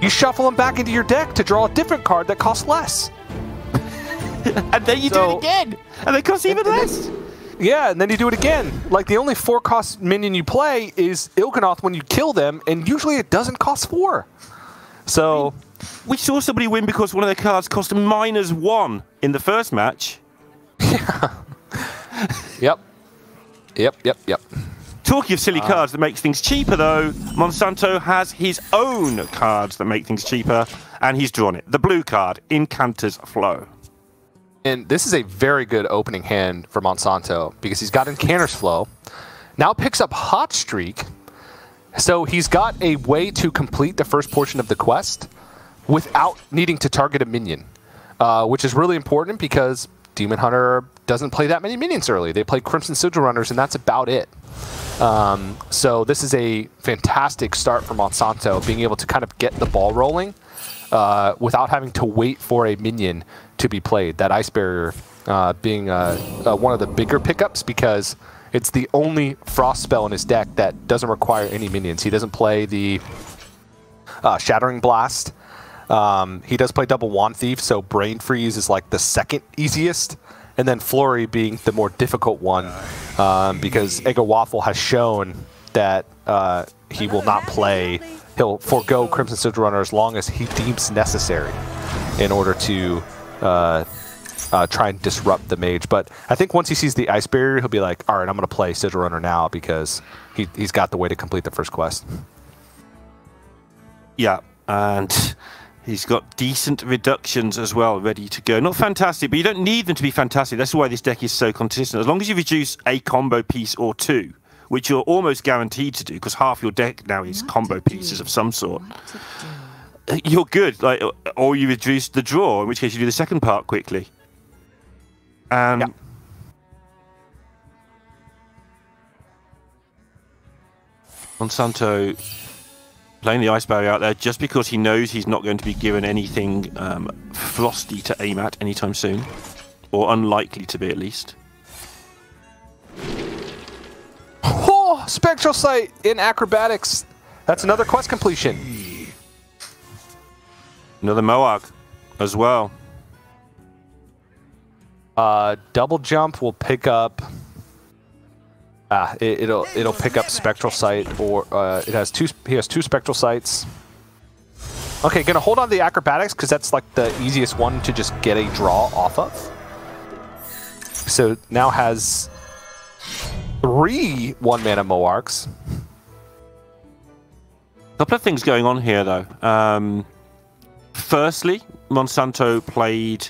you shuffle them back into your deck to draw a different card that costs less. And then you do it again, and they cost even less. Yeah, and then you do it again. Like, the only 4-cost minion you play is Il'gynoth when you kill them, and usually it doesn't cost 4. So... we saw somebody win because one of their cards cost -1 in the first match. Yeah. Yep. Talking of silly cards that makes things cheaper, though, Monsanto has his own cards that make things cheaper, and he's drawn it. The blue card, Incanter's Flow. And this is a very good opening hand for Monsanto because he's got Incanter's Flow, now picks up Hot Streak, so he's got a way to complete the first portion of the quest without needing to target a minion, which is really important because Demon Hunter doesn't play that many minions early. They play Crimson Sigil Runners, and that's about it. So this is a fantastic start for Monsanto, being able to kind of get the ball rolling without having to wait for a minion to be played. That Ice Barrier being one of the bigger pickups because it's the only Frost spell in his deck that doesn't require any minions. He doesn't play the Shattering Blast. He does play double Wand Thief, so Brain Freeze is like the second easiest, and then Flurry being the more difficult one because Eggowaffle has shown that he will not play. He'll forego Crimson Sigil Runner as long as he deems necessary in order to try and disrupt the mage. But I think once he sees the Ice Barrier, he'll be like, all right, I'm going to play Sigil Runner now because he's got the way to complete the first quest. Yeah, and he's got decent reductions as well, ready to go. Not fantastic, but you don't need them to be fantastic. That's why this deck is so consistent. As long as you reduce a combo piece or two, which you're almost guaranteed to do, because half your deck now is combo pieces of some sort, you're good. Like, or you reduce the draw, in which case you do the second part quickly. Yeah. Monsanto playing the Ice Barrier out there just because he knows he's not going to be given anything frosty to aim at anytime soon, or unlikely to be at least. Oh, Spectral Sight in Acrobatics. That's another quest completion. Another Moarg as well. Double Jump will pick up. It'll pick up Spectral Sight, or it has two. He has 2 Spectral Sights. Okay, gonna hold on to the Acrobatics because that's like the easiest one to just get a draw off of. So now has 3 1-mana Moargs. A couple of things going on here, though. Firstly, Monsanto played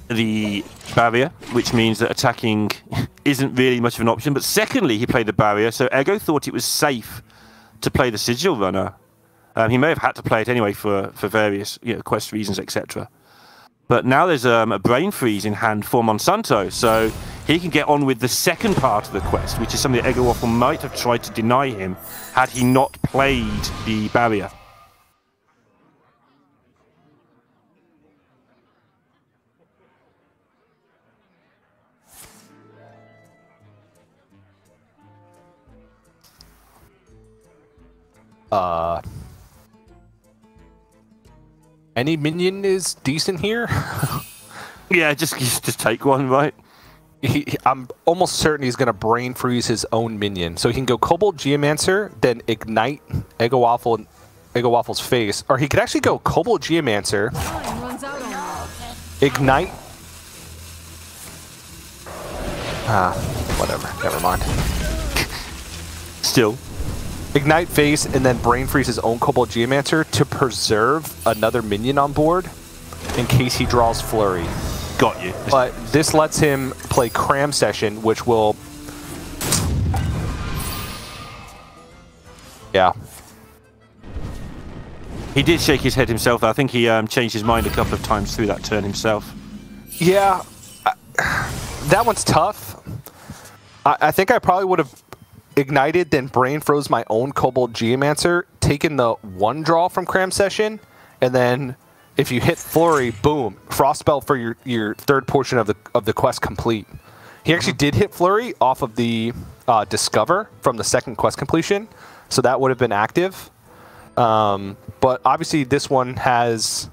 the barrier, which means that attacking isn't really much of an option. But secondly, he played the barrier, so Eggo thought it was safe to play the Sigil Runner. He may have had to play it anyway for various quest reasons, etc. But now there's a Brain Freeze in hand for Monsanto, so he can get on with the second part of the quest, which is something that Eggowaffle might have tried to deny him had he not played the barrier. Any minion is decent here. Yeah, just take one, right? I'm almost certain he's going to Brain Freeze his own minion. So he can go Cobalt Geomancer, then Ignite Eggowaffle's face. Or he could actually go Cobalt Geomancer, Ignite. Whatever. Never mind. Still. Ignite face and then Brain Freeze his own Cobalt Geomancer to preserve another minion on board in case he draws Flurry. Got you. But this lets him play Cram Session, which will... Yeah. He did shake his head himself. I think he changed his mind a couple of times through that turn himself. Yeah. That one's tough. I think I probably would have ignited, then Brain Froze my own Cobalt Geomancer, taken the 1 draw from Cram Session, and then if you hit Flurry, boom, Frost Spell for your third portion of the quest complete. He actually did hit Flurry off of the Discover from the second quest completion, so that would have been active. But obviously this one has...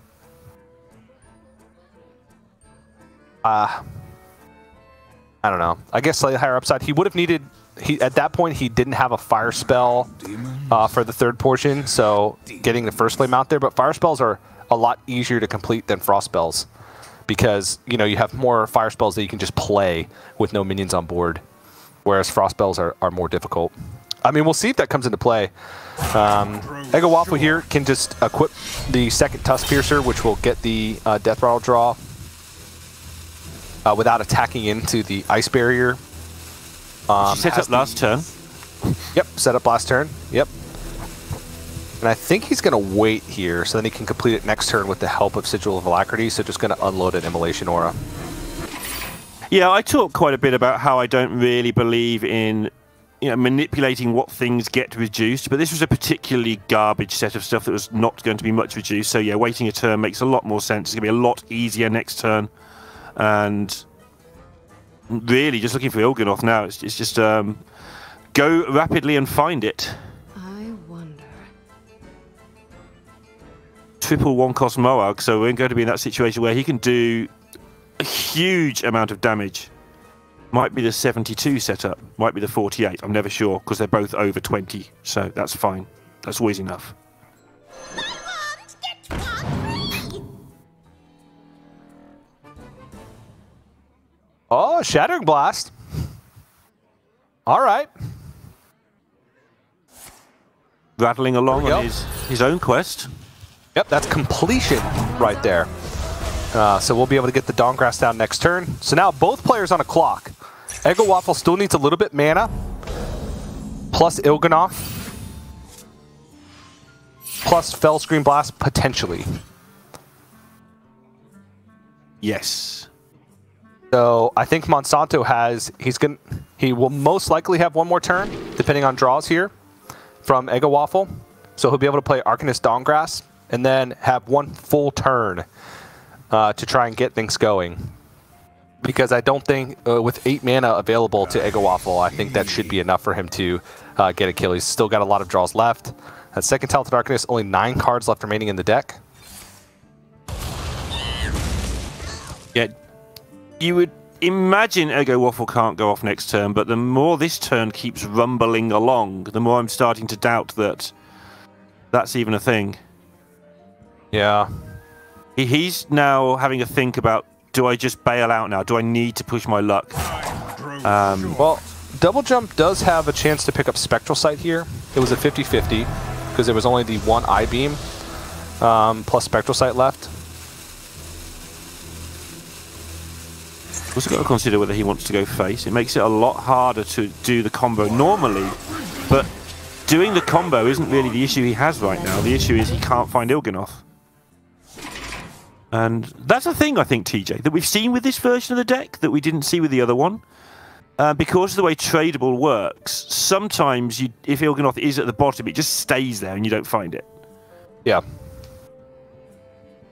I don't know. I guess slightly higher upside. He would have needed... at that point, he didn't have a fire spell for the third portion, so getting the first flame out there. But fire spells are a lot easier to complete than frost spells because, you know, you have more fire spells that you can just play with no minions on board, whereas frost spells are more difficult. I mean, we'll see if that comes into play. Eggowaffle here can just equip the second Tusk Piercer, which will get the Death Rattle draw without attacking into the Ice Barrier. Set up last turn. Yep, set up last turn. Yep. And I think he's going to wait here, so then he can complete it next turn with the help of Sigil of Alacrity, so just going to unload an Immolation Aura. Yeah, I talk quite a bit about how I don't really believe in, you know, manipulating what things get reduced, but this was a particularly garbage set of stuff that was not going to be much reduced, so yeah, waiting a turn makes a lot more sense. It's going to be a lot easier next turn, and really just looking for Il'gynoth now. It's just go rapidly and find it. I wonder. Triple one-cost Moag, so we're going to be in that situation where he can do a huge amount of damage. Might be the 72 setup, might be the 48, I'm never sure, because they're both over 20, so that's fine. That's always enough. Oh, Shattering Blast. All right. Rattling along on his own quest. Yep, that's completion right there. So we'll be able to get the Dawngrasp down next turn. So now both players on a clock. Eggowaffle still needs a little bit mana, plus Il'gynoth, plus Fellscream Blast potentially. Yes. So I think Monsanto has, he will most likely have one more turn, depending on draws here, from Eggowaffle. So he'll be able to play Arcanist Dawngrasp and then have one full turn to try and get things going. Because I don't think, with 8 mana available to Eggowaffle, I think that should be enough for him to get a kill. He's still got a lot of draws left. At second Talented Arcanist, only 9 cards left remaining in the deck. Yeah, you would imagine Eggowaffle can't go off next turn, but the more this turn keeps rumbling along, the more I'm starting to doubt that that's even a thing. Yeah. He's now having a think about, do I just bail out now? Do I need to push my luck? Well, Double Jump does have a chance to pick up Spectral Sight here. It was a 50-50 because there was only the one I-Beam plus Spectral Sight left. Also got to consider whether he wants to go face. It makes it a lot harder to do the combo normally, but doing the combo isn't really the issue he has right now. The issue is he can't find Il'gynoth. And that's a thing, I think, TJ, that we've seen with this version of the deck that we didn't see with the other one. Because of the way Tradable works, sometimes if Il'gynoth is at the bottom, it just stays there and you don't find it. Yeah.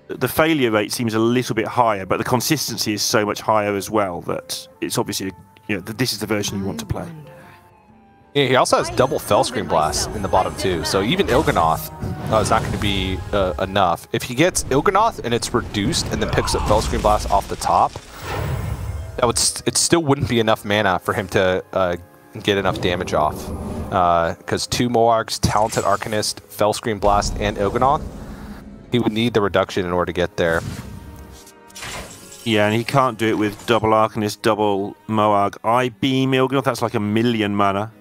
The failure rate seems a little bit higher, but the consistency is so much higher as well that it's obviously, you know, that this is the version you want to play. Yeah, he also has double Fellscream Blast in the bottom too, so even Il'gynoth is not going to be enough. If he gets Il'gynoth and it's reduced and then picks up Fellscream Blast off the top, that would it still wouldn't be enough mana for him to get enough damage off. Because 2 Moargs, Talented Arcanist, Fellscream Blast, and Il'gynoth, he would need the reduction in order to get there. Yeah, and he can't do it with double Arcanist, double Moarg. I-Beam Il'gynoth, that's like 1,000,000 mana.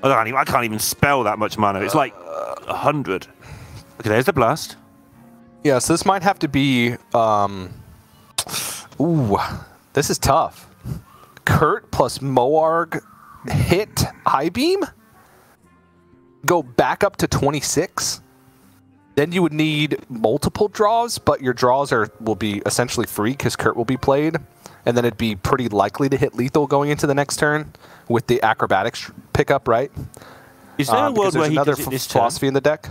I can't even spell that much mana. It's like 100. Okay, there's the blast. Yeah, so this might have to be... ooh, this is tough. Kurt plus Moarg hit I-Beam? Go back up to 26? Then you would need multiple draws, but your draws will be essentially free because Kurt will be played. And then it'd be pretty likely to hit lethal going into the next turn with the acrobatics pickup, right? Is there a world where he does it this turn? Philosophy in the deck.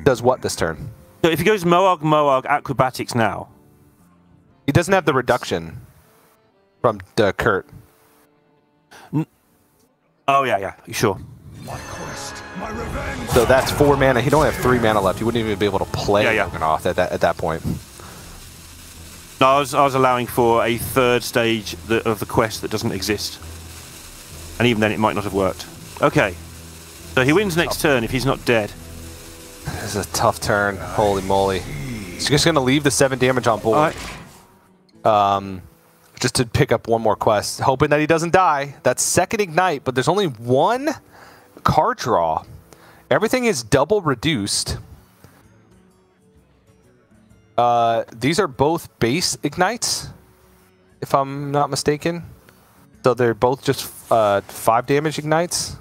Does what this turn? So if he goes Moarg, acrobatics now. He doesn't have the reduction from the Kurt. Oh, yeah, sure. My quest So that's 4 mana. He'd only have 3 mana left. He wouldn't even be able to play Oganoth at that point. No, I was allowing for a third stage of the quest that doesn't exist. And even then it might not have worked. Okay. So he wins next turn if he's not dead. This is a tough turn. Holy moly. He's just going to leave the 7 damage on board. Just to pick up one more quest. Hoping that he doesn't die. That's second Ignite, but there's only 1 card draw. Everything is double reduced. These are both base Ignites, if I'm not mistaken. So they're both just 5 damage Ignites.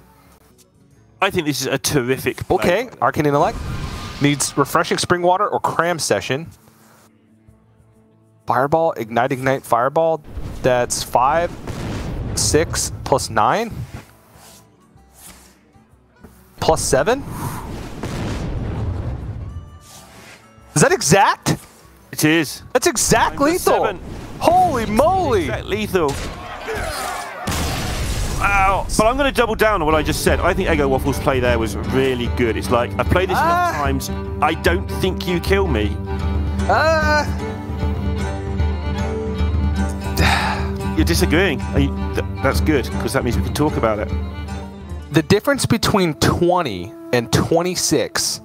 I think this is a terrific play. Okay, Arcane Intellect. Needs Refreshing Spring Water or Cram Session. Fireball, Ignite, Fireball. That's 5, 6, plus 9. Plus 7? Is that exact? It is. That's exact lethal. 7. Holy moly. Exact lethal. Wow. But I'm going to double down on what I just said. I think Eggowaffle's play there was really good. It's like, I've played this enough times. I don't think you kill me. You're disagreeing. That's good, because that means we can talk about it. The difference between 20 and 26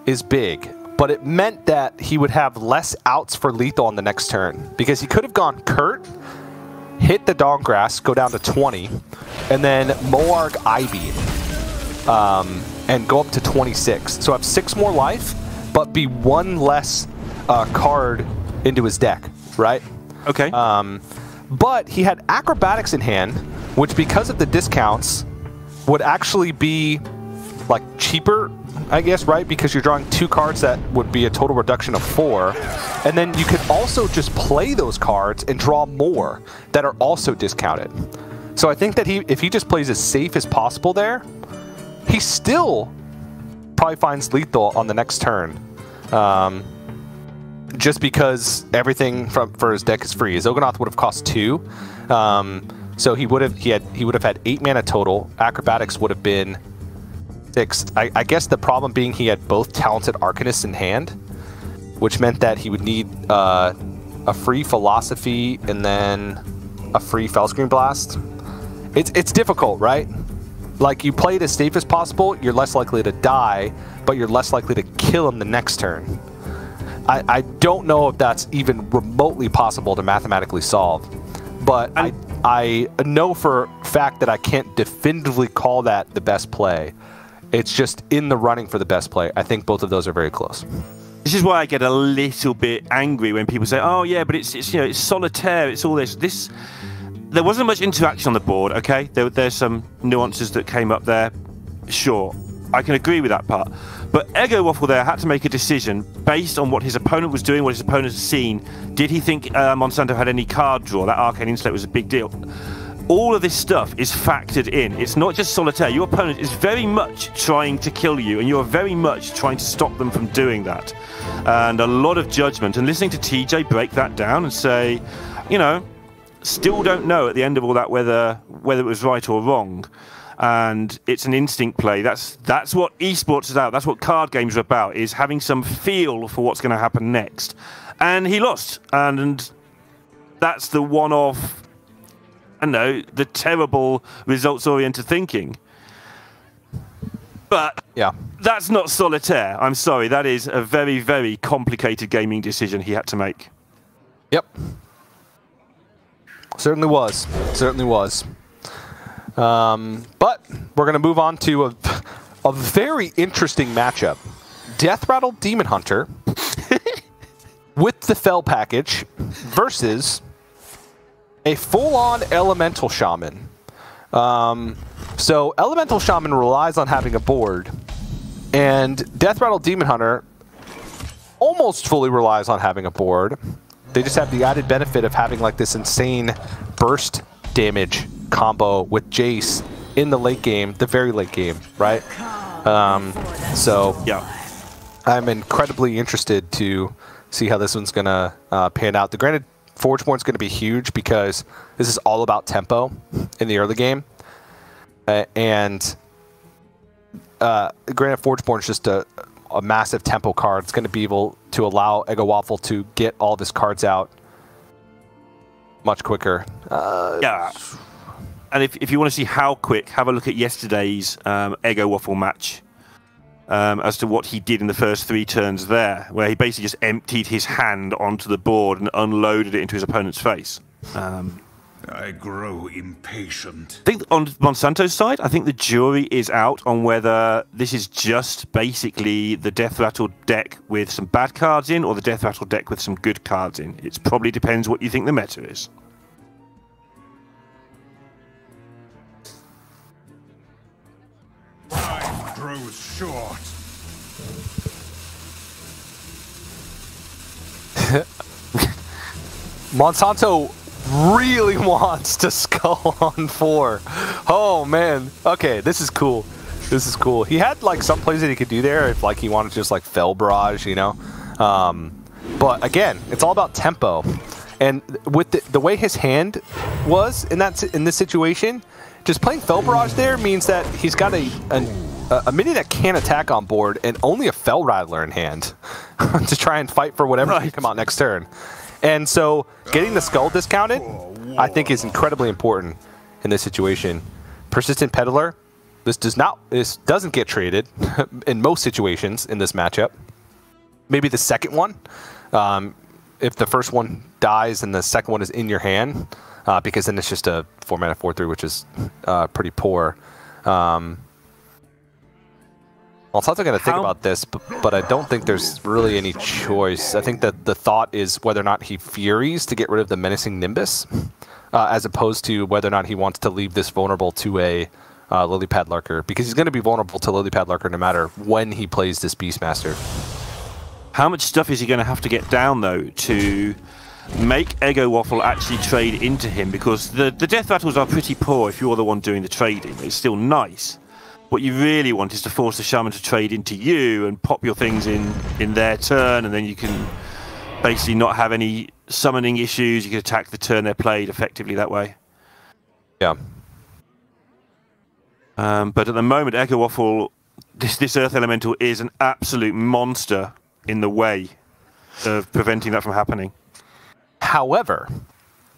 is big, but it meant that he would have less outs for lethal on the next turn, because he could have gone Kurt, hit the Dawngrass, go down to 20, and then Moarg Ivy, and go up to 26. So have 6 more life, but be 1 less card into his deck, right? Okay. But he had Acrobatics in hand, which because of the discounts would actually be like cheaper, I guess, right? Because you're drawing 2 cards that would be a total reduction of 4. And then you could also just play those cards and draw more that are also discounted. So I think that if he just plays as safe as possible there, he still probably finds lethal on the next turn. Just because everything for his deck is free. His Oganoth would have cost 2. So he would have had 8 mana total. Acrobatics would have been 6. I guess the problem being he had both Talented Arcanists in hand, which meant that he would need a free Philosophy and then a free Fellscreen Blast. It's difficult, right? Like, you play it as safe as possible, you're less likely to die, but you're less likely to kill him the next turn. I don't know if that's even remotely possible to mathematically solve, but I know for a fact that I can't definitively call that the best play. It's just in the running for the best play. I think both of those are very close. This is why I get a little bit angry when people say, "Oh yeah, but it's you know, it's solitaire, it's all this." There wasn't much interaction on the board. Okay, there's some nuances that came up there. Sure, I can agree with that part. But Eggowaffle there had to make a decision based on what his opponent was doing, what his opponent had seen. Did he think Monsanto had any card draw? That Arcane Intellect was a big deal. All of this stuff is factored in. It's not just solitaire. Your opponent is very much trying to kill you, and you're very much trying to stop them from doing that. And a lot of judgment. And listening to TJ break that down and say, you know, still don't know at the end of all that whether it was right or wrong. And it's an instinct play. That's what esports is about. That's what card games are about, is having some feel for what's going to happen next. And he lost. And that's the one of, I don't know, the terrible results-oriented thinking. But yeah, that's not solitaire. I'm sorry. That is a very, very complicated gaming decision he had to make. Yep. Certainly was. Certainly was. But we're going to move on to a very interesting matchup. Death Rattle Demon Hunter with the Fell package versus a full-on Elemental Shaman. So Elemental Shaman relies on having a board, and Death Rattle Demon Hunter almost fully relies on having a board. They just have the added benefit of having like this insane burst damage combo with Jace in the late game, the very late game, right? So yeah, I'm incredibly interested to see how this one's gonna pan out. The granted, Forgeborn's gonna be huge because this is all about tempo in the early game, and Granite Forgeborn is just a massive tempo card. It's going to be able to allow Eggowaffle to get all of his cards out much quicker. Yeah. And if you want to see how quick, have a look at yesterday's Eggowaffle match as to what he did in the first 3 turns there, where he basically just emptied his hand onto the board and unloaded it into his opponent's face. I grow impatient. I think on Monsanto's side, I think the jury is out on whether this is just basically the Death Rattle deck with some bad cards in or the Death Rattle deck with some good cards in. It probably depends what you think the meta is. Time grows short. Monsanto really wants to skull on 4. Oh man. Okay, this is cool. This is cool. He had like some plays that he could do there if like he wanted to just like Fell Barrage, you know. But again, it's all about tempo. And with the way his hand was in this situation, just playing Fell Barrage there means that he's got a minion that can't attack on board and only a Fell Rattler in hand to try and fight for whatever can come out next turn. And so getting the skull discounted, I think, is incredibly important in this situation. Persistent Peddler, this doesn't get traded in most situations in this matchup. Maybe the second one, if the first one dies and the second one is in your hand, because then it's just a 4-mana 4/3, which is pretty poor. Monsanto got to think about this, but I don't think there's really any choice. I think that the thought is whether or not he Furies to get rid of the Menacing Nimbus, as opposed to whether or not he wants to leave this vulnerable to a Lilypad Lurker, because he's going to be vulnerable to Lilypad Lurker no matter when he plays this Beastmaster. How much stuff is he going to have to get down, though, to make Eggowaffle actually trade into him? Because the Death Rattles are pretty poor if you're the one doing the trading. It's still nice. What you really want is to force the Shaman to trade into you and pop your things in their turn, and then you can basically not have any summoning issues. You can attack the turn they're played effectively that way. Yeah. But at the moment, Eggowaffle, this Earth Elemental is an absolute monster in the way of preventing that from happening. However,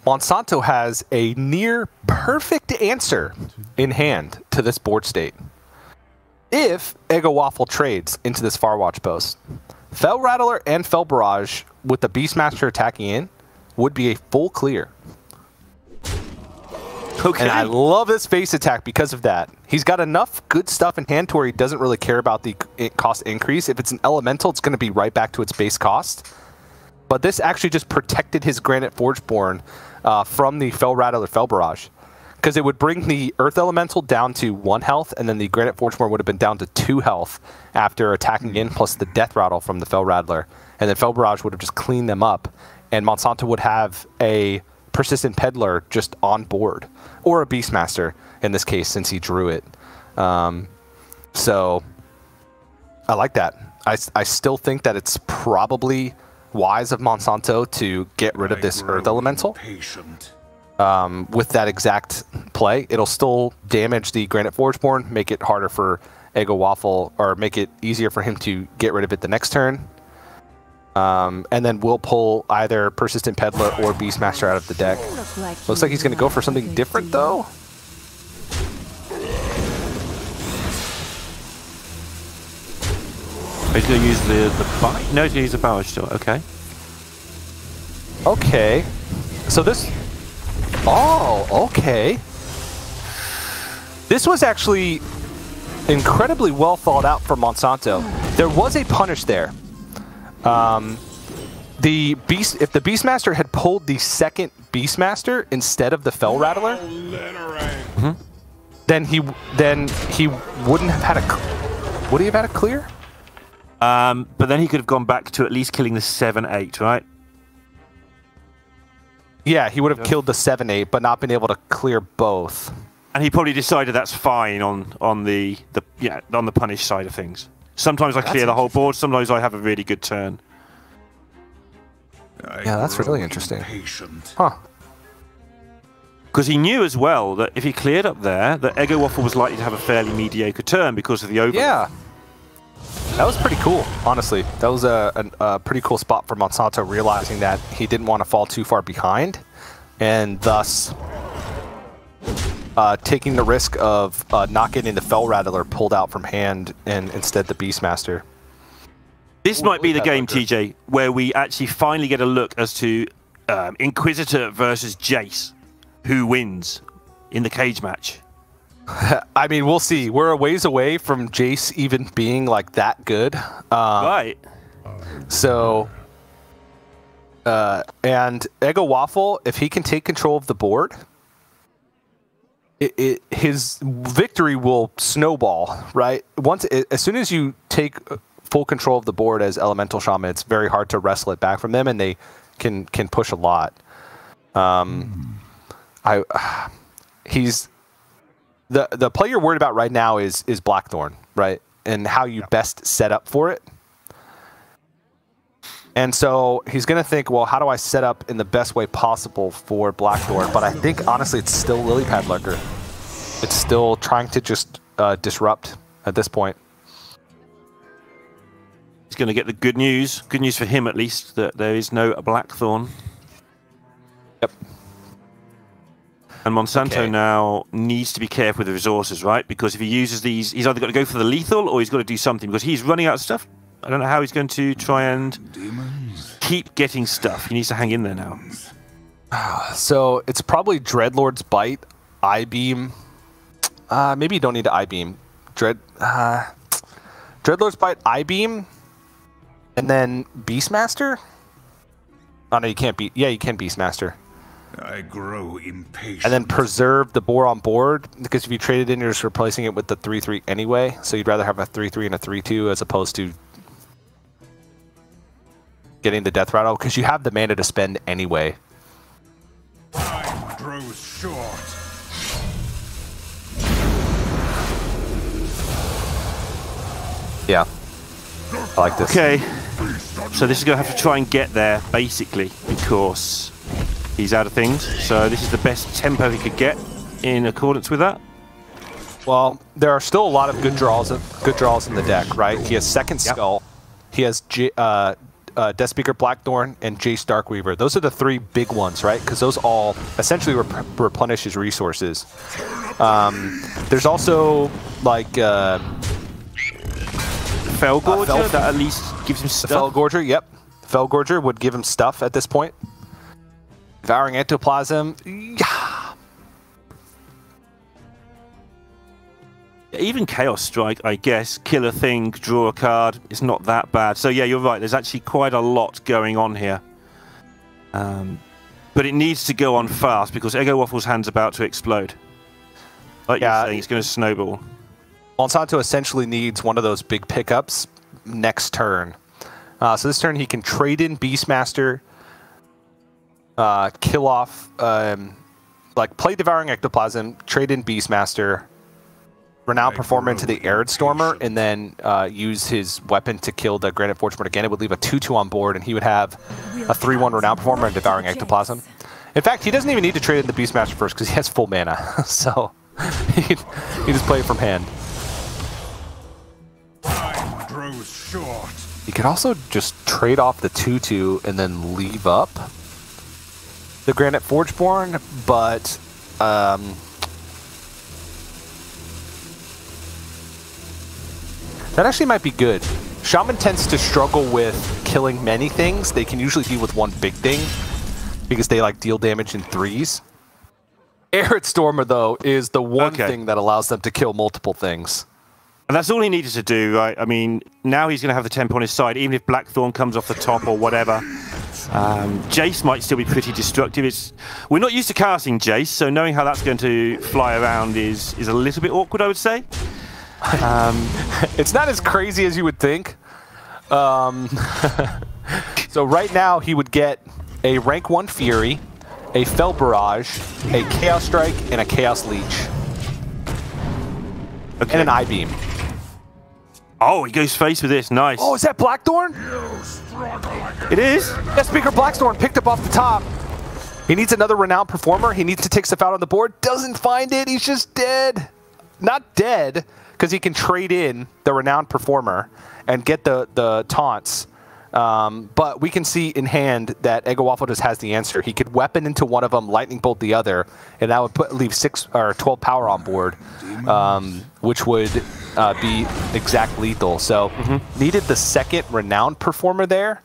Monsanto has a near perfect answer in hand to this board state. If Eggowaffle trades into this Farwatch post, Fell Rattler and Fell Barrage with the Beastmaster attacking in would be a full clear. Okay. And I love this face attack because of that. He's got enough good stuff in hand to where he doesn't really care about the cost increase. If it's an elemental, it's going to be right back to its base cost. But this actually just protected his Granite Forgeborn from the Fell Rattler Fell Barrage, because it would bring the Earth Elemental down to 1 health, and then the Granite Forgeborn would have been down to 2 health after attacking in, plus the Death Rattle from the Fell Rattler. And then Fell Barrage would have just cleaned them up, and Monsanto would have a Persistent Peddler just on board, or a Beastmaster in this case, since he drew it. So I like that. I still think that it's probably wise of Monsanto to get rid of this Earth Elemental. With that exact play, it'll still damage the Granite Forgeborn, make it harder for Eggowaffle, or make it easier for him to get rid of it the next turn. And then we'll pull either Persistent Peddler or Beastmaster out of the deck. Looks like he's going to go for something different, though. He's going to use the bite? No, he's going to use the barrage still. Okay. Okay. So this... Oh, okay. This was actually incredibly well thought out from Monsanto. There was a punish there. If the Beastmaster had pulled the second Beastmaster instead of the Fell Rattler, then he wouldn't have had a... Would he have had a clear? But then he could have gone back to at least killing the 7/8, right? Yeah, he would have killed the 7/8, but not been able to clear both. And he probably decided that's fine on the punish side of things. Sometimes I clear the whole board. Sometimes I have a really good turn. Yeah, that's really interesting. Huh. Because he knew as well that if he cleared up there, that Eggowaffle was likely to have a fairly mediocre turn because of the over. Yeah. That was pretty cool, honestly. That was a pretty cool spot for Monsanto, realizing that he didn't want to fall too far behind, and thus taking the risk of not getting the Fell Rattler pulled out from hand and instead the Beastmaster. This might be the game, TJ, where we actually finally get a look as to Inquisitor versus Jace. Who wins in the cage match? I mean, we'll see. We're a ways away from Jace even being like that good. Right. So, and Eggowaffle, if he can take control of the board, his victory will snowball, right? As soon as you take full control of the board as Elemental Shaman, it's very hard to wrestle it back from them, and they can push a lot. He's the play you're worried about right now is Blackthorn, right? And how you best set up for it. And so he's going to think, well, how do I set up in the best way possible for Blackthorn? But I think, honestly, it's still Lilypad Lurker. It's still trying to just disrupt at this point. He's going to get the good news. Good news for him, at least, that there is no Blackthorn. Yep. And Monsanto now needs to be careful with the resources, right? Because if he uses these, he's either got to go for the lethal or he's got to do something because he's running out of stuff. I don't know how he's going to try and keep getting stuff. He needs to hang in there now. So it's probably Dreadlord's Bite, I-Beam. Maybe you don't need to I-Beam. Dreadlord's Bite, I-Beam, and then Beastmaster? Oh, no, you can't beat. Yeah, you can Beastmaster. I grow impatient. And then preserve the boar on board, because if you trade it in, you're just replacing it with the 3/3 anyway. So you'd rather have a 3/3 and a 3/2 as opposed to getting the death rattle, because you have the mana to spend anyway. Time grows short. Yeah, I like this. Okay, so this is going to have to try and get there, basically, because he's out of things. So this is the best tempo he could get in accordance with that. Well, there are still a lot of good draws in the deck, right? He has Second Skull. He has Deathspeaker Blackthorn and Jace Darkweaver. Those are the three big ones, right? Because those all essentially replenish his resources. There's also like Fellgorger that at least gives him stuff. Fellgorger, yep. Fellgorger would give him stuff at this point. Devouring Ectoplasm, yeah. Even Chaos Strike, I guess. Kill a thing, draw a card. It's not that bad. So yeah, you're right. There's actually quite a lot going on here. But it needs to go on fast because Eggowaffle's hand's about to explode. Like you're saying, it's going to snowball. Monsanto essentially needs one of those big pickups next turn. So this turn he can trade in Beastmaster, kill off, like play Devouring Ectoplasm, trade in Beastmaster, Renowned Performer into the Arid Stormer, and then use his weapon to kill the Granite Forgeborn again. It would leave a 2/2 on board, and he would have a 3/1 Renowned Performer and Devouring Ectoplasm. In fact, he doesn't even need to trade in the Beastmaster first because he has full mana, so he just play it from hand. Time grows short. You could also just trade off the 2/2 and then leave up the Granite Forgeborn, but that actually might be good. Shaman tends to struggle with killing many things. They can usually deal with one big thing because they like deal damage in 3s. Arid Stormer, though, is the one thing that allows them to kill multiple things. And that's all he needed to do, right? I mean, now he's going to have the tempo on his side, even if Blackthorn comes off the top or whatever. Jace might still be pretty destructive. We're not used to casting Jace, so knowing how that's going to fly around is a little bit awkward, I would say. It's not as crazy as you would think. So right now he would get a rank 1 Fury, a Fell Barrage, a Chaos Strike, and a Chaos Leech. And an I-Beam. Oh, he goes face with this. Nice. Oh, is that Blackthorn? It is. That Speaker Blackthorn picked up off the top. He needs another renowned performer. He needs to take stuff out on the board. Doesn't find it. He's just dead. Not dead, because he can trade in the renowned performer and get the taunts. But we can see in hand that Eggowaffle just has the answer. He could weapon into one of them, lightning bolt the other, and that would leave 6 or 12 power on board, which would be exact lethal. So needed the second renowned performer there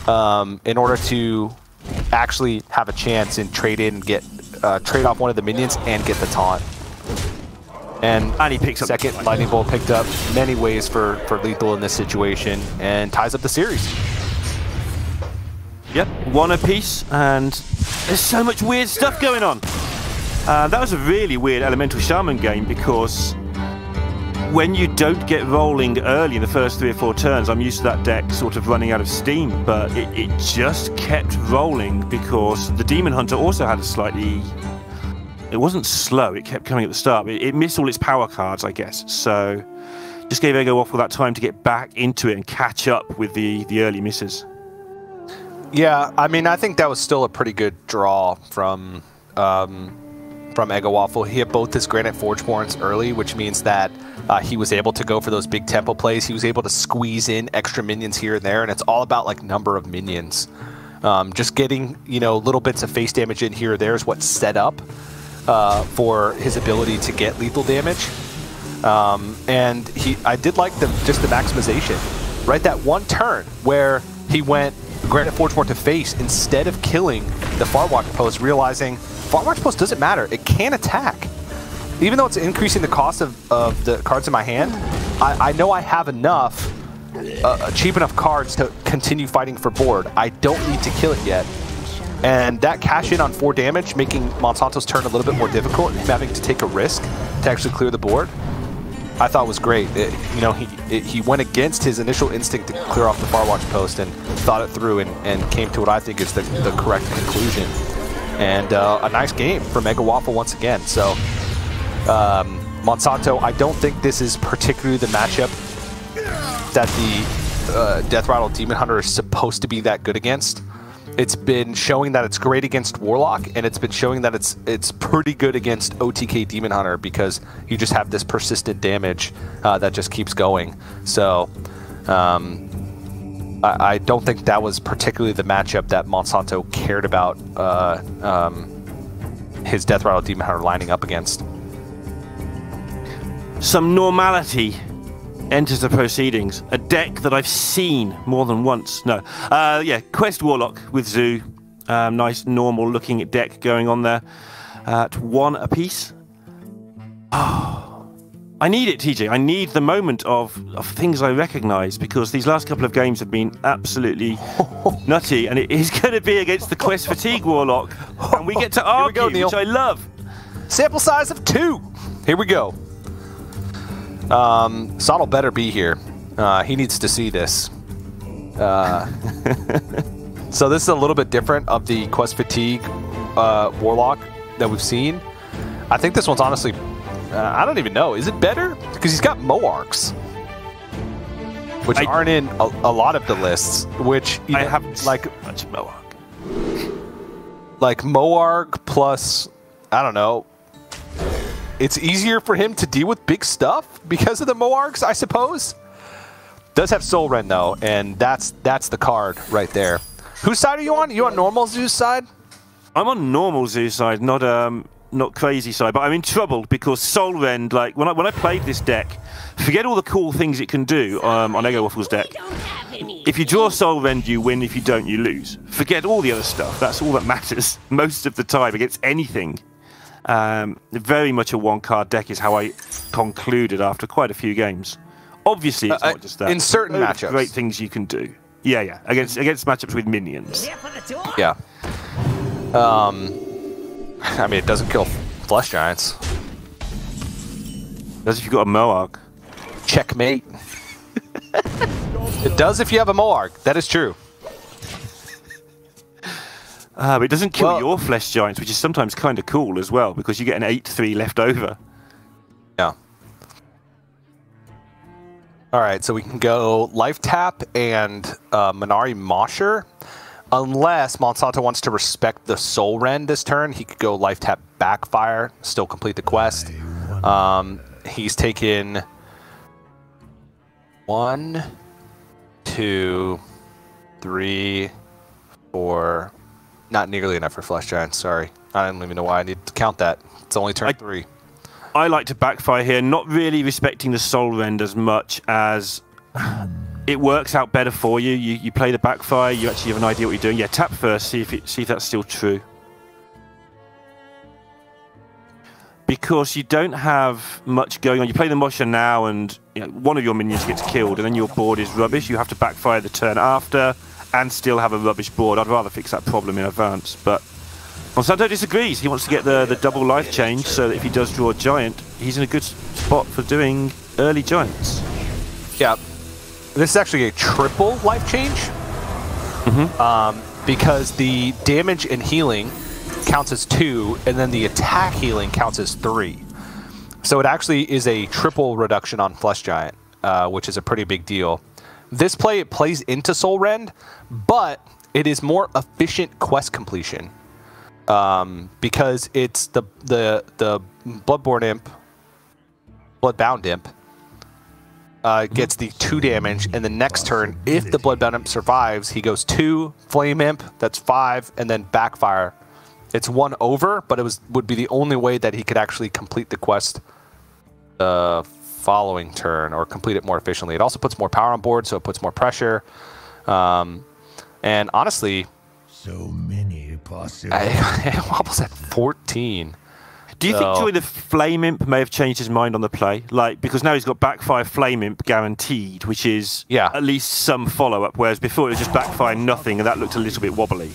in order to actually have a chance and trade in and get trade off one of the minions and get the taunt. And he picks up second lightning bolt picked up many ways for lethal in this situation and ties up the series. Yep, 1 apiece, and there's so much weird stuff going on. That was a really weird Elemental Shaman game, because when you don't get rolling early in the first 3 or 4 turns, I'm used to that deck sort of running out of steam, but it just kept rolling because the Demon Hunter also had a slightly... It wasn't slow, it kept coming at the start. It missed all its power cards, I guess, so just gave Eggowaffle that time to get back into it and catch up with the early misses. Yeah, I mean, I think that was still a pretty good draw from Eggowaffle. He had both his Granite Forgeborns early, which means that he was able to go for those big tempo plays. He was able to squeeze in extra minions here and there, and it's all about like number of minions. Just getting, you know, little bits of face damage in here or there is what's set up for his ability to get lethal damage. And I did like just the maximization, right? That one turn where he went Granite Forgeborn to face instead of killing the Farwatch Post, realizing Farwatch Post doesn't matter. It can attack. Even though it's increasing the cost of the cards in my hand, I know I have enough, cheap enough cards to continue fighting for board. I don't need to kill it yet. And that cash in on 4 damage, making Monsanto's turn a little bit more difficult, and him having to take a risk to actually clear the board, I thought was great. You know, he went against his initial instinct to clear off the Farwatch Post and thought it through and came to what I think is the correct conclusion. And a nice game from Eggowaffle once again. So Monsanto, I don't think this is particularly the matchup that the Death Rattle Demon Hunter is supposed to be that good against. It's been showing that it's great against Warlock, and it's been showing that it's pretty good against OTK Demon Hunter, because you just have this persistent damage that just keeps going. So I don't think that was particularly the matchup that Monsanto cared about his Death Rattle Demon Hunter lining up against. Some normality enters the proceedings. A deck that I've seen more than once. No. Yeah, Quest Warlock with Zoo. Nice, normal looking deck going on there. At 1 apiece. Oh, I need it, TJ. I need the moment of things I recognise, because these last couple of games have been absolutely nutty, and it is going to be against the Quest Fatigue Warlock. And we get to argue, which I love. Sample size of 2. Here we go. Sottle better be here. He needs to see this. So this is a little bit different of the Quest Fatigue Warlock that we've seen. I think this one's honestly, I don't even know. Is it better? Because he's got Moargs, which aren't in a lot of the lists. Which I haven't like much Moarg. Like Moarg plus, I don't know. It's easier for him to deal with big stuff because of the Moargs, I suppose. Does have Soul Rend though, and that's the card right there. Whose side are you on? Are you on normal Zoo's side? I'm on normal Zoo's side, not crazy side, but I'm in trouble because Soul Rend, like when I played this deck, forget all the cool things it can do on Eggowaffle's deck. If you draw Soul Rend, you win. If you don't, you lose. Forget all the other stuff. That's all that matters most of the time against anything. Very much a one-card deck is how I concluded after quite a few games. Obviously, it's not just that. In certain matchups. Great things you can do. Yeah. Against matchups with minions. Yeah. I mean, it doesn't kill Flesh Giants. Does if you've got a Moarg. Checkmate. It does if you have a Moarg. That is true. But it doesn't kill your Flesh Giants, which is sometimes kind of cool as well, because you get an 8/3 left over. Yeah. All right, so we can go Life Tap and Minari Mosher. unless Monsanto wants to respect the Soul Rend this turn, he could go life tap backfire, still complete the quest. He's taken 1, 2, 3, 4. Not nearly enough for Flesh Giants, sorry. I don't even know why I need to count that. It's only turn 3. I like to backfire here, not really respecting the Soul Rend as much as it works out better for you. You play the backfire, you actually have an idea what you're doing. Yeah, tap first, see if that's still true. Because you don't have much going on. You play the Mosha now and one of your minions gets killed and then your board is rubbish. You have to backfire the turn after and still have a rubbish board. I'd rather fix that problem in advance. But Monsanto disagrees. He wants to get the double life change so that if he does draw a giant, he's in a good spot for doing early giants. Yeah. This is actually a triple life change. Because the damage and healing counts as 2, and then the attack healing counts as 3. So it actually is a triple reduction on Flesh Giant, which is a pretty big deal. This play, it plays into Soul Rend, but it is more efficient quest completion. Because it's the Bloodborne Imp, Bloodbound Imp, gets the 2 damage, and the next turn, if the Bloodbound Imp survives, he goes 2, Flame Imp, that's 5, and then Backfire. It's 1 over, but it would be the only way that he could actually complete the quest the following turn, or complete it more efficiently. It also puts more power on board, so it puts more pressure. And honestly, so many possibilities. Eggowafle's at 14. Do you think Joy the Flame Imp may have changed his mind on the play? Like, because now he's got Backfire Flame Imp guaranteed, which is at least some follow-up, whereas before it was just Backfire nothing, and that looked a little bit wobbly.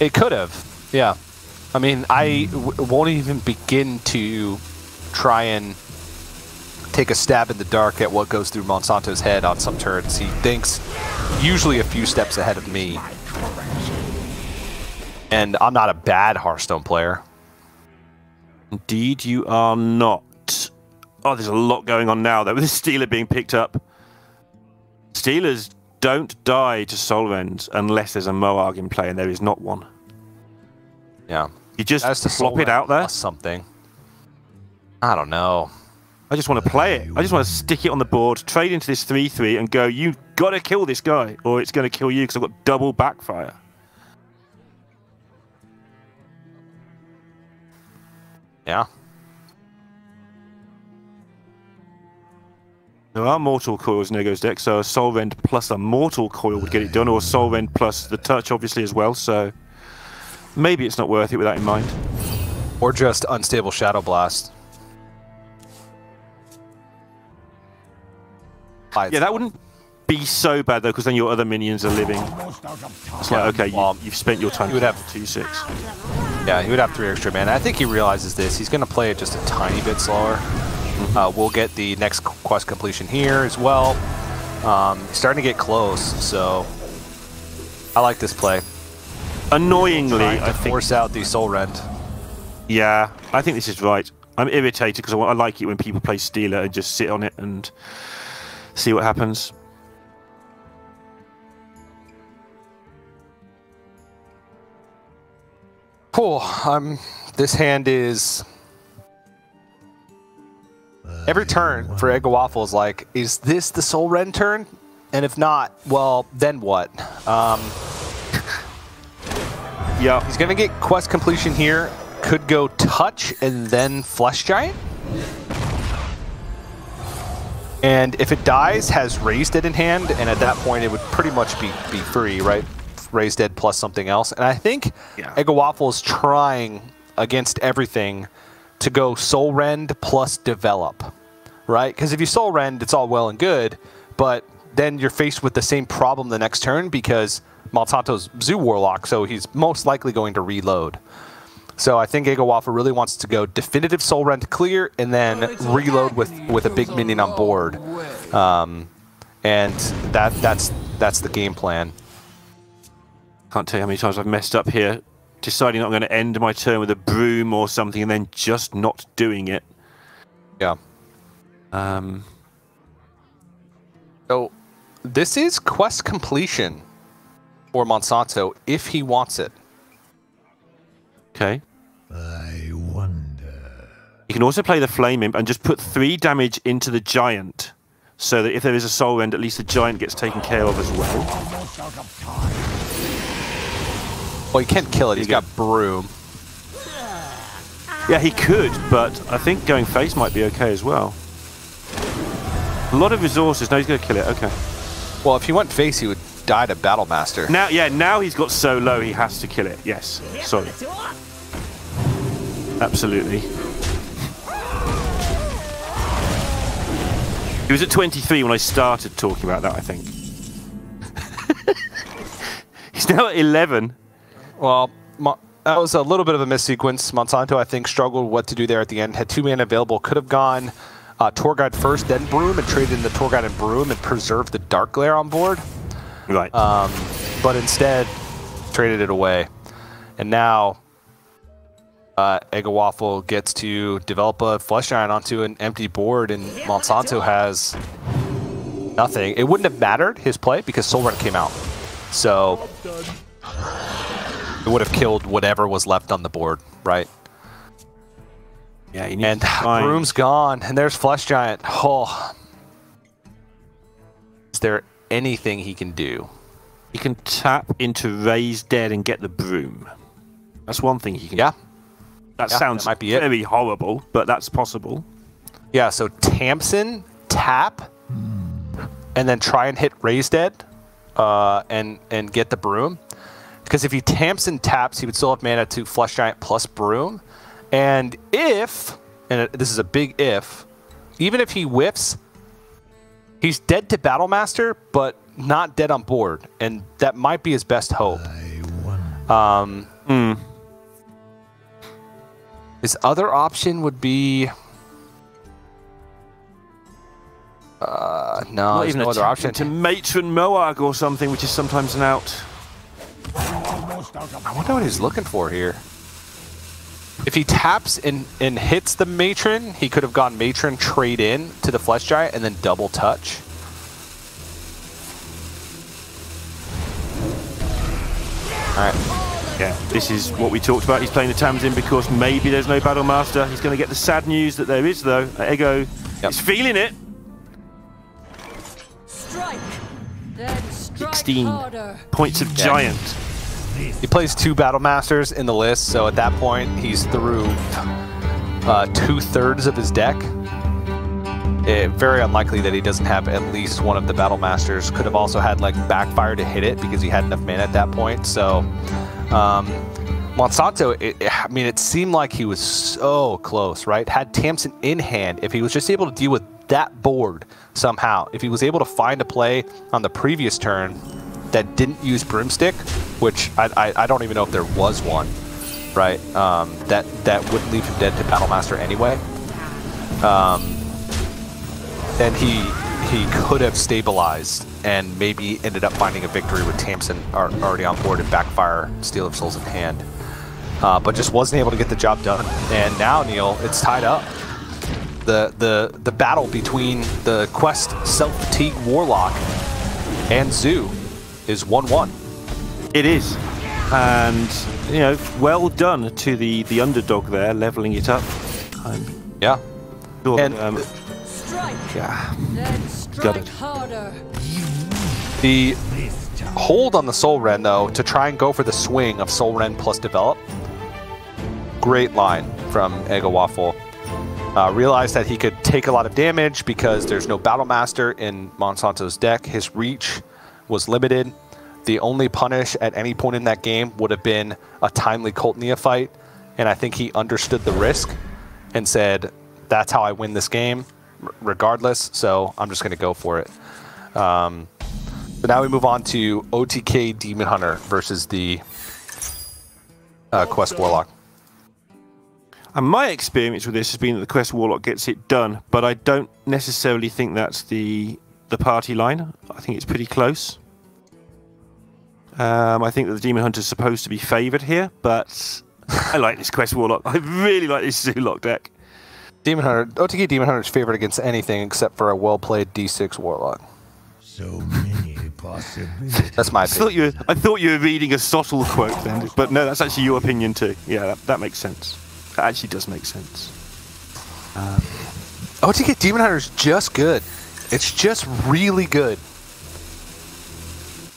It could have, yeah. I mean, I won't even begin to try and take a stab in the dark at what goes through Monsanto's head on some turns. He thinks usually a few steps ahead of me. And I'm not a bad Hearthstone player. Indeed, you are not. Oh, there's a lot going on now, though, with the Stealer being picked up. Stealers don't die to Soul Rend unless there's a Moarg in play, and there is not one. Yeah. You just flop it out there? Something. I don't know. I just want to play it. I just want to stick it on the board, trade into this 3-3, and go, you've got to kill this guy, or it's going to kill you because I've got double Backfire. Yeah. There are Mortal Coils in Eggo's deck, so a Soul Rend plus a Mortal Coil would get it done, or a Soul Rend plus the Touch, obviously, as well, so maybe it's not worth it with that in mind. Or just Unstable Shadow Blast. Yeah, that wouldn't be so bad, though, because then your other minions are living. It's like, okay, you've spent your time. You would have 2-6. Yeah, he would have 3 extra mana. I think he realizes this. He's going to play it just a tiny bit slower. We'll get the next quest completion here as well. He's starting to get close, so I like this play. Annoyingly, I think force out the Soul Rend. Yeah, I think this is right. I'm irritated because I like it when people play Stealer and just sit on it and see what happens. Cool. This hand is... Every turn for Eggowaffle is like, is this the Soul Rend turn? And if not, well, then what? Yeah. He's going to get quest completion here. Could go Touch and then Flesh Giant. And if it dies, has Raised Dead in hand, and at that point it would pretty much be free, right? Raised Dead plus something else. And I think Eggowaffle is trying against everything to go Soul Rend plus Develop, right? Because if you Soul Rend, it's all well and good, but then you're faced with the same problem the next turn because Monsanto's Zoo Warlock, so he's most likely going to reload. So I think Eggowaffle really wants to go definitive Soul Rend clear and then reload with a big minion on board. And that's the game plan. Can't tell you how many times I've messed up here, deciding I'm going to end my turn with a broom or something and then just not doing it. Yeah. So this is quest completion for Monsanto if he wants it. Okay. I wonder. You can also play the Flame Imp and just put 3 damage into the Giant, so that if there is a Soul Rend, at least the Giant gets taken care of as well. Well, he can't kill it. He's got Broom. Yeah, he could, but I think going face might be okay as well. A lot of resources. No, he's going to kill it. Okay. Well, if he went face, he would die to Battlemaster. Now, yeah, now he's got so low, he has to kill it. Yes. Sorry. Absolutely. He was at 23 when I started talking about that, I think. He's now at 11. Well, that was a little bit of a missequence. Monsanto, I think, struggled what to do there at the end. Had 2 mana available. Could have gone Tour Guide first, then Broom, and traded in the Tour Guide and Broom and preserved the Dark Glare on board. Right. But instead, traded it away. And now, Eggowaffle gets to develop a Flesh Giant onto an empty board, and Monsanto has nothing. It wouldn't have mattered, his play, because Soul Rend came out. So it would have killed whatever was left on the board, right? Yeah, and Broom's gone, and there's Flesh Giant. Oh. Is there anything he can do? He can tap into Raise Dead and get the Broom. That's one thing he can do. That sounds might be very horrible, but that's possible. Yeah, so Tamsin, tap, and then try and hit Raise Dead and get the Broom. Because if he Tamsin taps, he would still have mana to Flesh Giant plus Broom. And if, and this is a big if, even if he whiffs, he's dead to Battlemaster, but not dead on board. And that might be his best hope. His other option would be... no, there's no other option. To Matron Moag or something, which is sometimes an out. I wonder what he's looking for here. If he taps and hits the Matron, he could have gone Matron, trade in to the Flesh Giant, and then double touch. Alright. Yeah, this is what we talked about. He's playing the Tamsin because maybe there's no Battlemaster. He's going to get the sad news that there is, though. Eggo is feeling it. Strike. Then strike 16 harder. points of Giant. He plays 2 Battlemasters in the list, so at that point, he's through 2/3 of his deck. Very unlikely that he doesn't have at least one of the Battlemasters. Could have also had like Backfire to hit it because he had enough mana at that point. So Monsanto, I mean, it seemed like he was so close, right? Had Tamsin in hand. If he was just able to deal with that board somehow, if he was able to find a play on the previous turn that didn't use Broomstick, which I don't even know if there was one, right? That wouldn't leave him dead to Battlemaster anyway. Then he could have stabilized and maybe ended up finding a victory with Tamsin already on board and Backfire, Steel of Souls in hand. But just wasn't able to get the job done. And now, Neil, it's tied up. The battle between the Quest Self-Fatigue Warlock and Zoo is 1-1. It is. And, you know, well done to the underdog there, leveling it up. Yeah. Sure, and yeah. Then strike harder. The hold on the Soul Rend, though, to try and go for the swing of Soul Rend plus Develop. Great line from Eggowaffle. Realized that he could take a lot of damage because there's no Battlemaster in Monsanto's deck. His reach was limited. The only punish at any point in that game would have been a timely Cult Neophyte, and I think he understood the risk and said, that's how I win this game, regardless, so I'm just going to go for it. So now we move on to OTK Demon Hunter versus the Quest Warlock. And my experience with this has been that the Quest Warlock gets it done, but I don't necessarily think that's the party line. I think it's pretty close. I think that the Demon Hunter is supposed to be favoured here, but I like this Quest Warlock. I really like this Zoolock deck. Demon Hunter, OTK Demon Hunter is favored against anything except for a well-played D6 Warlock. So many possibilities. That's my opinion. I thought you were reading a Sottle quote then, but no, that's actually your opinion too. Yeah, that makes sense. That actually does make sense. OTK Demon Hunter is just good. It's just really good.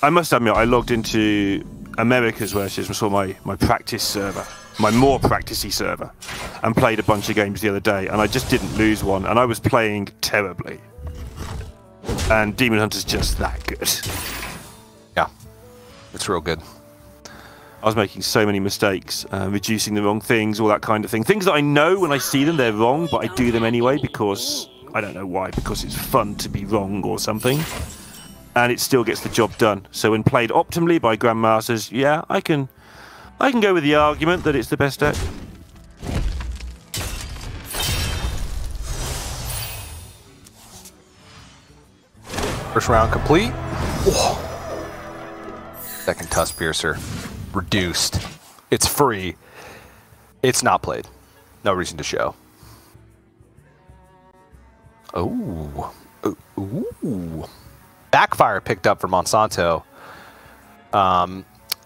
I must admit, I logged into America's versus saw my practice server, my more practicey server, and played a bunch of games the other day, and I just didn't lose one, and I was playing terribly. And Demon Hunter's just that good. Yeah, it's real good. I was making so many mistakes, reducing the wrong things, all that kind of thing. Things that I know when I see them, they're wrong, but I do them anyway because, I don't know why, because it's fun to be wrong or something. And it still gets the job done. So when played optimally by Grandmasters, yeah, I can go with the argument that it's the best deck. First round complete. Whoa. Second Tusk Piercer. Reduced. It's free. It's not played. No reason to show. Oh. Ooh. Backfire picked up for Monsanto.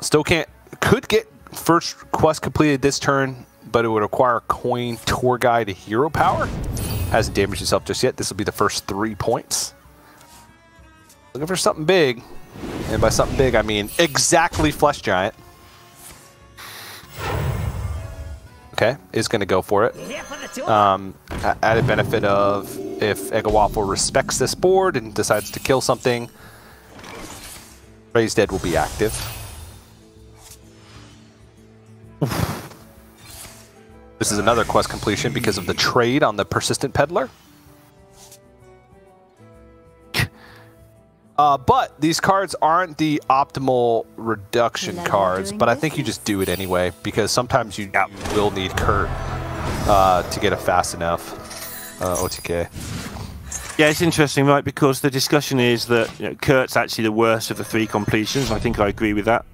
Still could get first quest completed this turn, but it would require coin tour guide to hero power. Hasn't damaged himself just yet. This will be the first 3 points. Looking for something big. And by something big, I mean exactly Flesh Giant. Okay, is going to go for it. Added benefit of if Eggowaffle respects this board and decides to kill something, Raised Dead will be active. This is another quest completion because of the trade on the Persistent Peddler. But these cards aren't the optimal reduction cards, but I think you just do it anyway, because sometimes you will need Kurt to get it fast enough. OTK. Yeah, it's interesting, right? Because the discussion is that Kurt's actually the worst of the 3 completions. I think I agree with that.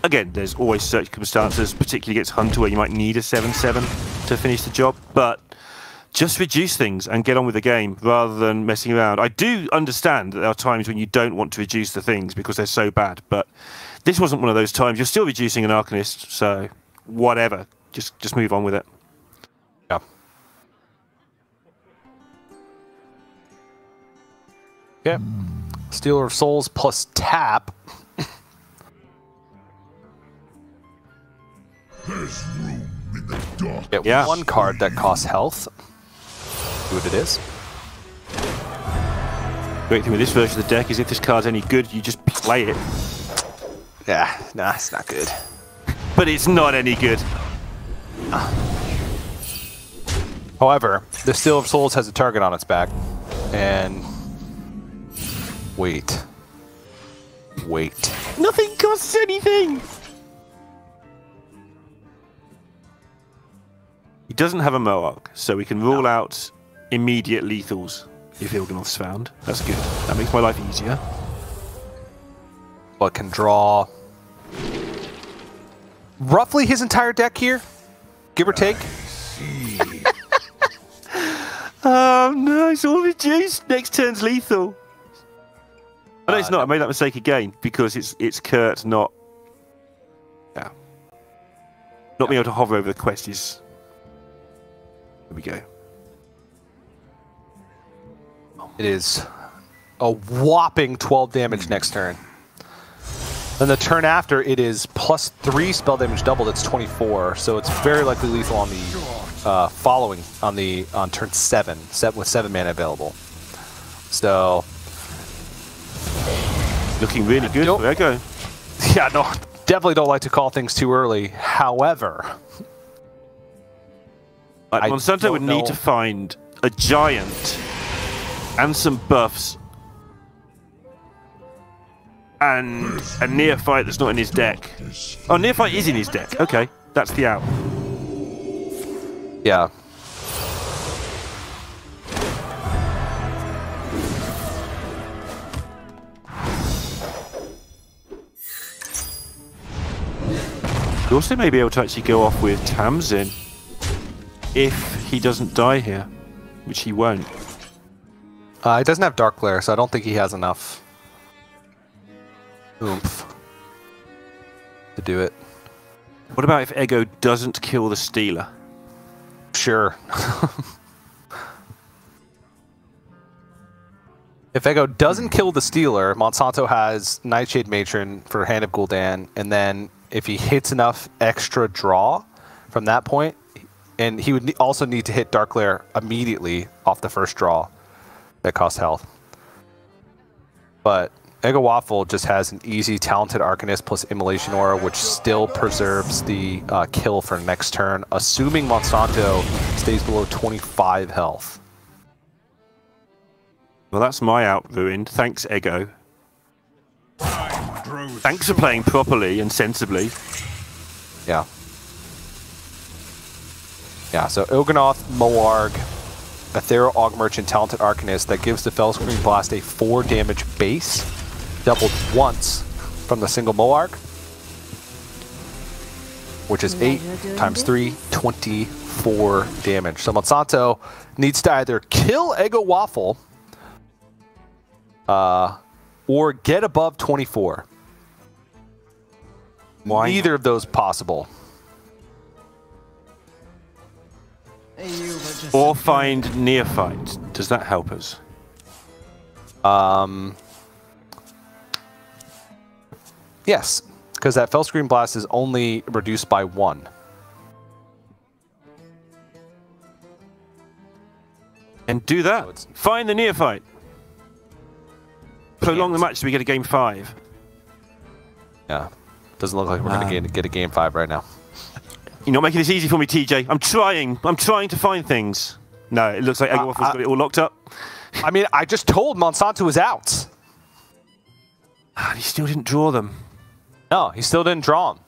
Again, there's always circumstances, particularly against Hunter, where you might need a 7/7 to finish the job, but just reduce things and get on with the game rather than messing around. I do understand that there are times when you don't want to reduce the things because they're so bad, but this wasn't one of those times. You're still reducing an Arcanist, so whatever. Just move on with it. Yeah. Yeah. Stealer of Souls plus tap. There's room in the dark. Get one card that costs health. See what it is. Great thing with this version of the deck is if this card's any good, you just play it. Yeah, nah, it's not good. But it's not any good. However, the Stealer of Souls has a target on its back. And... Wait. Nothing costs anything! He doesn't have a Mohawk, so we can rule out immediate lethals if Il'gynoth's found. That's good. That makes my life easier. But can draw roughly his entire deck here, give or take. Oh no, it's all reduced. Next turn's lethal. Oh, no, it's not. I made that mistake again because it's Kurt, not... Yeah. Not being able to hover over the quest is... There we go. It is a whopping 12 damage next turn. Then the turn after, it is plus 3 spell damage doubled. It's 24, so it's very likely lethal on the following on turn 7 with 7 mana available. So looking really good for Eggo. Yeah, no, definitely don't like to call things too early. However, Monsanto would need to find a giant and some buffs and a neophyte that's not in his deck. Oh, neophyte is in his deck. Okay, that's the out. Yeah. You also may be able to actually go off with Tamsin if he doesn't die here, which he won't. He doesn't have Dark Glare, so I don't think he has enough oomph to do it. What about if Eggo doesn't kill the Stealer? Sure. If Eggo doesn't kill the Stealer, Monsanto has Nightshade Matron for Hand of Gul'dan, and then if he hits enough extra draw from that point, and he would also need to hit Dark Lair immediately off the first draw that costs health. But Eggowaffle just has an easy Talented Arcanist plus Immolation Aura, which still preserves the kill for next turn, assuming Monsanto stays below 25 health. Well, that's my out ruined. Thanks, Eggo. Thanks for playing properly and sensibly. Yeah. Yeah, so Il'gynoth, Moarg, Ethereal Aug Merchant, Talented Arcanist, that gives the Fellscream Blast a 4 damage base, doubled once from the single Moarg, which is 8 times 3, 24 damage. So Monsanto needs to either kill Eggowaffle or get above 24. Why? Neither of those possible. Or find Neophyte. Does that help us? Yes, because that Fellscream Blast is only reduced by 1. And do that. Find the Neophyte. Prolong the match so we get a game 5. Yeah. Doesn't look like we're going to get a game 5 right now. You're not making this easy for me, TJ. I'm trying. I'm trying to find things. No, it looks like Eggowaffle's got it all locked up. I mean, I just told Monsanto was out. He still didn't draw them. No, he still didn't draw them.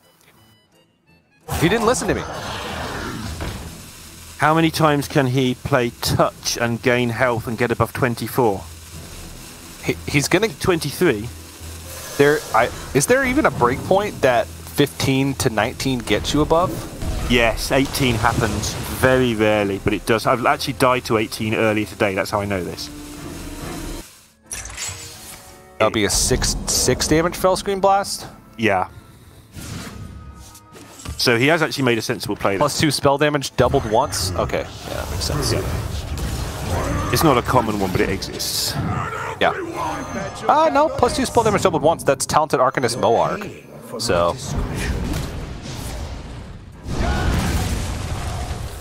He didn't listen to me. How many times can he play touch and gain health and get above 24? He's going to 23. Is there even a break point that 15 to 19 gets you above? Yes, 18 happens very rarely, but it does. I've actually died to 18 earlier today. That's how I know this. That'll be a 6 damage Fellscream Blast? Yeah. So he has actually made a sensible play there. +2 spell damage doubled once? Okay, yeah, that makes sense. Yeah. It's not a common one, but it exists. Yeah. No, +2 spell damage doubled once. That's Talented Arcanist Moarg. So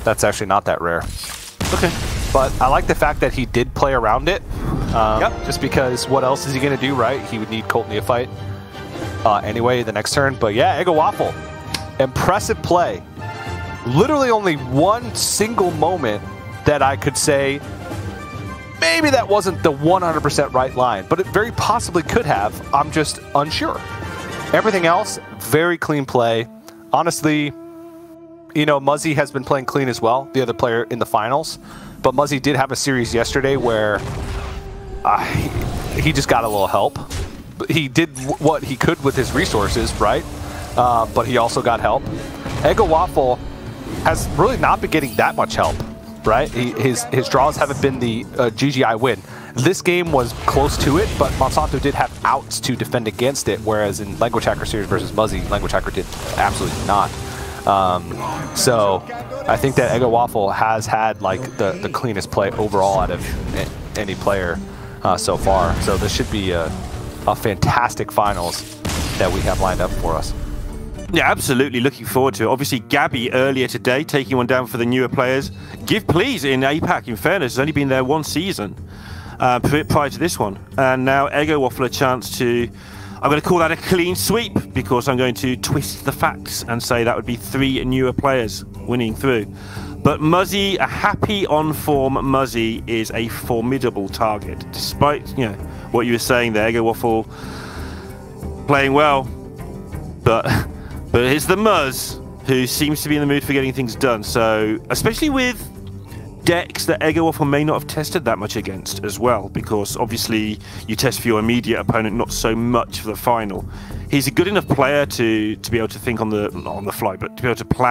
that's actually not that rare. Okay. But I like the fact that he did play around it. Just because what else is he going to do, right? He would need Cult Neophyte anyway the next turn. But yeah, Eggowaffle. Impressive play. Literally only one single moment that I could say maybe that wasn't the 100% right line, but it very possibly could have. I'm just unsure. Everything else, very clean play. Honestly, you know, Muzzy has been playing clean as well, the other player in the finals. But Muzzy did have a series yesterday where he just got a little help. He did what he could with his resources, right? But he also got help. Eggowaffle has really not been getting that much help, right? His draws haven't been the GGI win. This game was close to it, but Monsanto did have outs to defend against it, whereas in Language Hacker series versus Muzzy, Language Hacker did absolutely not. So I think that Eggowaffle has had like the cleanest play overall out of any player so far. So this should be a fantastic finals that we have lined up for us. Yeah, absolutely. Looking forward to it. Obviously, Gabby earlier today taking one down for the newer players. Give Please in APAC, in fairness, has only been there one season prior to this one. And now Eggowaffle a chance to, I'm going to call that a clean sweep because I'm going to twist the facts and say that would be 3 newer players winning through. But Muzzy, a happy on-form Muzzy is a formidable target. Despite, you know, what you were saying there, Eggowaffle playing well, but it's the Muzz who seems to be in the mood for getting things done. So, especially with decks that Eggowaffle may not have tested that much against as well, because obviously you test for your immediate opponent, not so much for the final. He's a good enough player to be able to think on the fly, but to be able to plan